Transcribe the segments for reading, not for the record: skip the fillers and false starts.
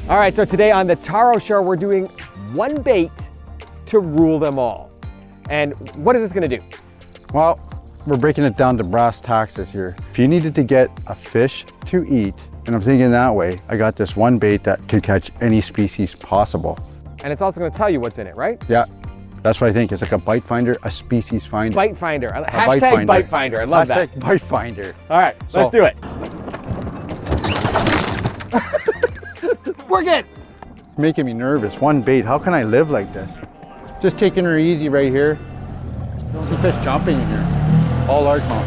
All right, so today on the Taro Show, we're doing one bait to rule them all. And what is this gonna do? Well, we're breaking it down to brass tacks here. If you needed to get a fish to eat, and I'm thinking that way, I got this one bait that can catch any species possible. And it's also gonna tell you what's in it, right? Yeah, that's what I think. It's like a bite finder, a species finder. Bite finder. Hashtag bite finder. I love that. Hashtag bite finder. All right, let's do it. We're good. It's making me nervous. One bait, how can I live like this? Just taking her easy right here. See fish jumping in here. All largemouth.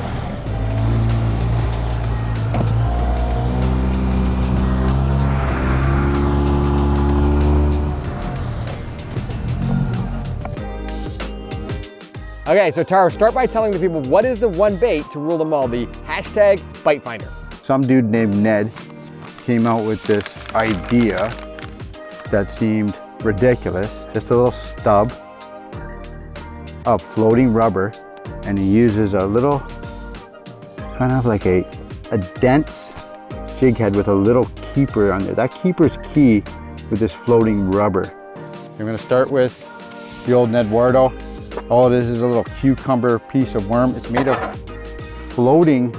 Okay, so Taro, start by telling the people what is the one bait to rule them all, the hashtag bite finder. Some dude named Ned came out with this idea that seemed ridiculous. Just a little stub of floating rubber, and he uses a little, kind of like a dense jig head with a little keeper on there. That keeper's key with this floating rubber. I'm gonna start with the old Ned Wardo. All it is a little cucumber piece of worm. It's made of floating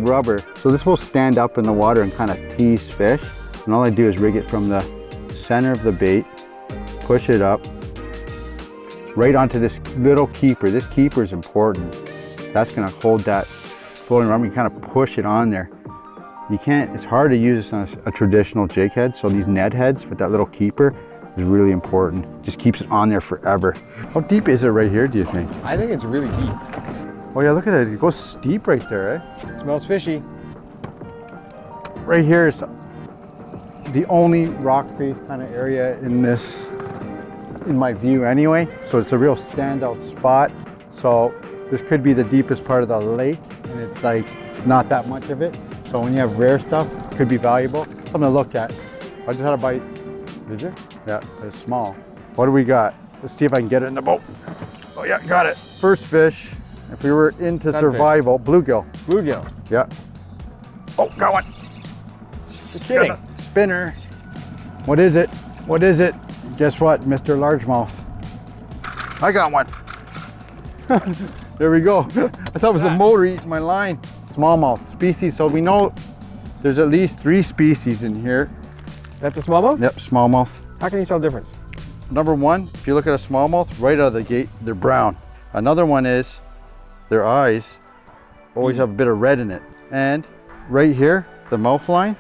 rubber. So this will stand up in the water and kind of tease fish. And all I do is rig it from the center of the bait, push it up, right onto this little keeper. This keeper is important. That's gonna hold that floating rubber. You kind of push it on there. You can't, it's hard to use this on a traditional jig head. So these Ned heads with that little keeper is really important. Just keeps it on there forever. How deep is it right here, do you think? I think it's really deep. Oh yeah, look at it. It goes steep right there, eh? It smells fishy. Right here is the only rock face kind of area in this, in my view anyway. So it's a real standout spot. So this could be the deepest part of the lake, and it's like not that much of it. So when you have rare stuff, it could be valuable. Something to look at. I just had a bite. Did you? Yeah, it's small. What do we got? Let's see if I can get it in the boat. Oh yeah, got it. First fish. If we were into Sunfish. survival, bluegill. Bluegill. Yeah. Oh, got one. You're kidding. Got a spinner. What is it? What is it? Guess what, Mr. Largemouth? I got one. There we go. I thought it was a motor eating my line. Smallmouth species. So we know there's at least 3 species in here. That's a smallmouth? Yep, smallmouth. How can you tell the difference? Number one, if you look at a smallmouth, right out of the gate, they're brown. Another one is their eyes always have a bit of red in it. And right here, the mouth line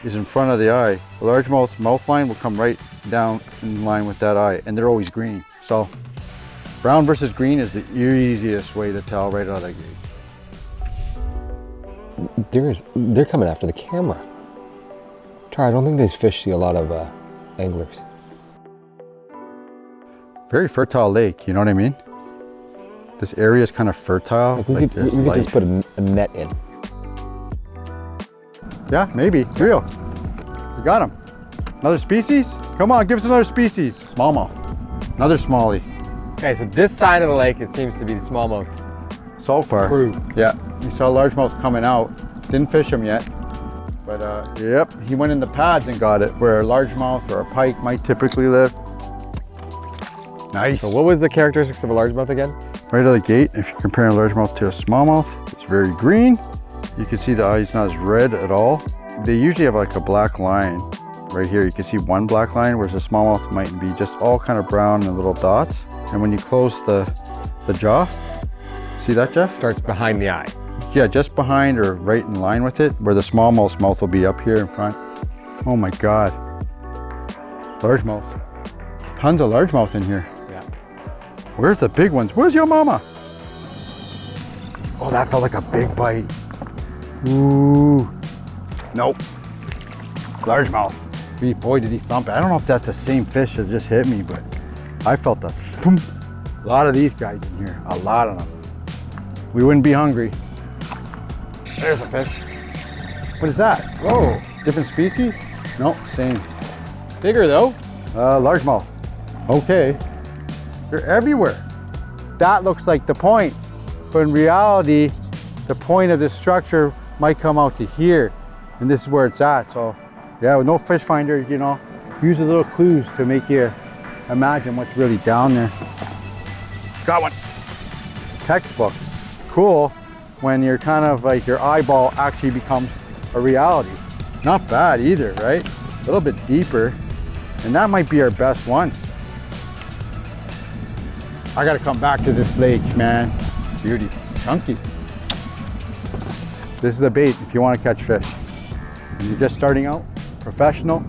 is in front of the eye. The largemouth's mouth line will come right down in line with that eye, and they're always green. So brown versus green is the easiest way to tell right out of the gate. They're coming after the camera. Taro, I don't think these fish see a lot of anglers. Very fertile lake, you know what I mean? This area is kind of fertile. Like we could just put a net in. Yeah, maybe. It's real. We got him. Another species? Come on, give us another species. Smallmouth. Another smallie. Okay, so this side of the lake, it seems to be the smallmouth So far. crew. Yeah. We saw largemouth coming out. Didn't fish him yet. But yep, he went in the pads and got it, where a largemouth or a pike might typically live. Nice. So what was the characteristics of a largemouth again? Right out of the gate, if you're comparing a largemouth to a smallmouth, it's very green. You can see the eye's not as red at all. They usually have like a black line. Right here, you can see one black line, whereas a smallmouth might be just all kind of brown and little dots. And when you close the jaw, see that, Jeff? Starts behind the eye. Yeah, just behind or right in line with it, where the smallmouth's mouth will be up here in front. Oh my God. Largemouth. Tons of largemouth in here. Yeah. Where's the big ones? Where's your mama? Oh, that felt like a big bite. Ooh. Nope. Largemouth. Boy, did he thump it. I don't know if that's the same fish that just hit me, but I felt a thump. A lot of these guys in here. A lot of them. We wouldn't be hungry. There's a fish. What is that? Whoa. Different species? Nope, same. Bigger though. Largemouth. Okay. They're everywhere. That looks like the point, but in reality, the point of this structure might come out to here, and this is where it's at. So Yeah, with no fish finder, you know, use the little clues to make you imagine what's really down there. Got one. Textbook. Cool when you're kind of like your eyeball actually becomes a reality. Not bad either, right? A little bit deeper. And that might be our best one. I gotta come back to this lake, man. Beauty, chunky. This is the bait if you want to catch fish. When you're just starting out, professional,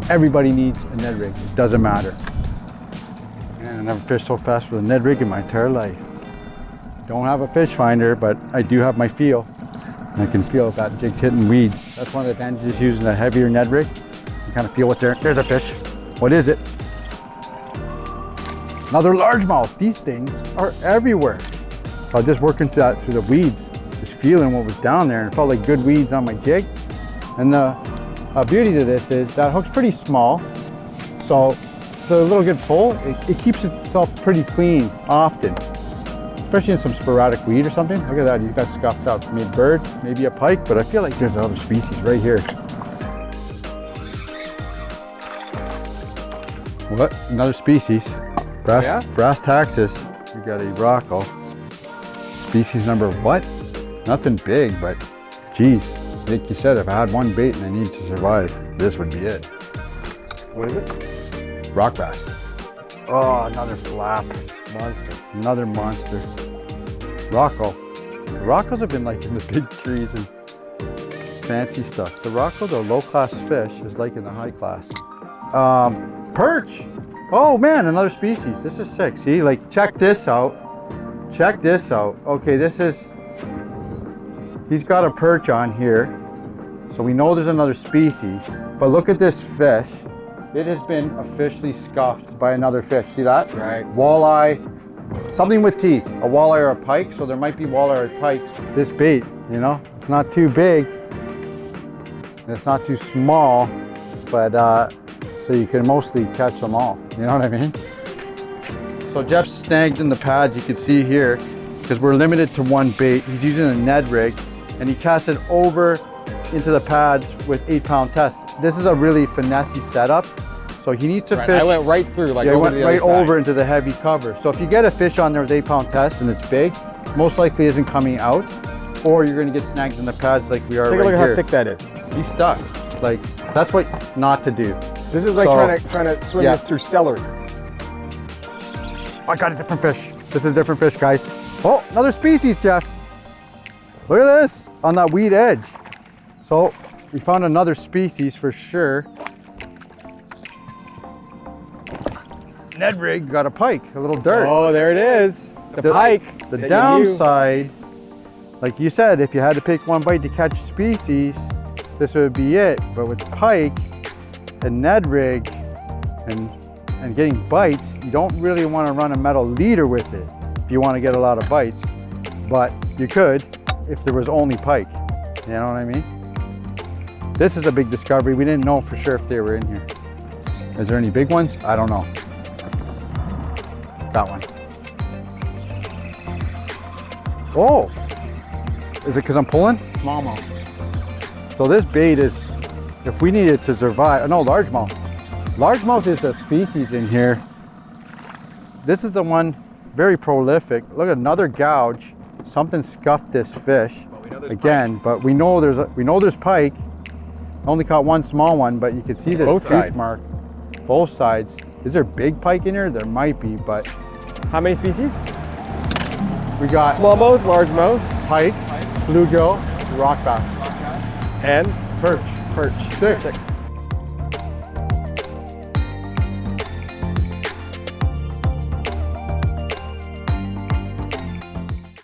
everybody needs a Ned rig. It doesn't matter. Man, I never fished so fast with a Ned rig in my entire life. Don't have a fish finder, but I do have my feel. And I can feel if that jig's hitting weeds. That's one of the advantages using a heavier Ned rig. You kind of feel what's there. There's a fish. What is it? Another largemouth. These things are everywhere. So I just worked into that through the weeds, just feeling what was down there, and it felt like good weeds on my jig. And the beauty to this is that hook's pretty small, so the little good pull, it keeps itself pretty clean often, especially in some sporadic weed or something. Look at that, you got scuffed up. Maybe bird, maybe a pike, but I feel like there's another species right here. What? Another species. Brass taxus. We got a rocco. Species number what? Nothing big, but geez. Like you said, if I had one bait and I needed to survive, this would be it. What is it? Rock bass. Oh, another flap. Monster. Another monster. Rocco. The roccos have been like in the big trees and fancy stuff. The rocco, the low-class fish, is like in the high class. Perch. Oh man, another species. This is sick. See, like check this out. Check this out. Okay, this is, he's got a perch on here. So we know there's another species, but look at this fish. It has been officially scuffed by another fish. See that? Right. Walleye, something with teeth, a walleye or a pike. So there might be walleye or pikes. This bait, you know, it's not too big. It's not too small, but so you can mostly catch them all. You know what I mean? So Jeff's snagged in the pads, you can see here, because we're limited to one bait. He's using a Ned rig, and he casts it over into the pads with 8-pound test. This is a really finessey setup, so he needs to fish. I went right through, like yeah, over went to the other right side. over into the heavy cover. So if you get a fish on there with 8-pound test and it's big, most likely isn't coming out, or you're going to get snagged in the pads like we are Take right a look at here. how thick that is. He's stuck. Like, that's what not to do. This is like So, trying to swim yeah. this through celery. I got a different fish. This is a different fish, guys. Oh, another species, Jeff. Look at this on that weed edge. So we found another species for sure. Ned rig got a pike, a little dirt. Oh, there it is. The pike. The that you downside, like you said, if you had to pick one bite to catch species, this would be it. But with pike and Ned rig and getting bites, you don't really want to run a metal leader with it if you want to get a lot of bites. But you could if there was only pike. You know what I mean? This is a big discovery. We didn't know for sure if they were in here. Is there any big ones? I don't know. Got one. Oh, is it because I'm pulling? Smallmouth. So this bait is, if we need it to survive, no, largemouth. Largemouth is the species in here. This is the one, very prolific. Look at another gouge. Something scuffed this fish again, but we know there's pike. Only caught one small one, but you can see this Both tooth sides. mark. Both sides. Is there big pike in here? There might be, but How many species? we got Smallmouth, largemouth, pike, bluegill, rock bass, and perch. perch. 6.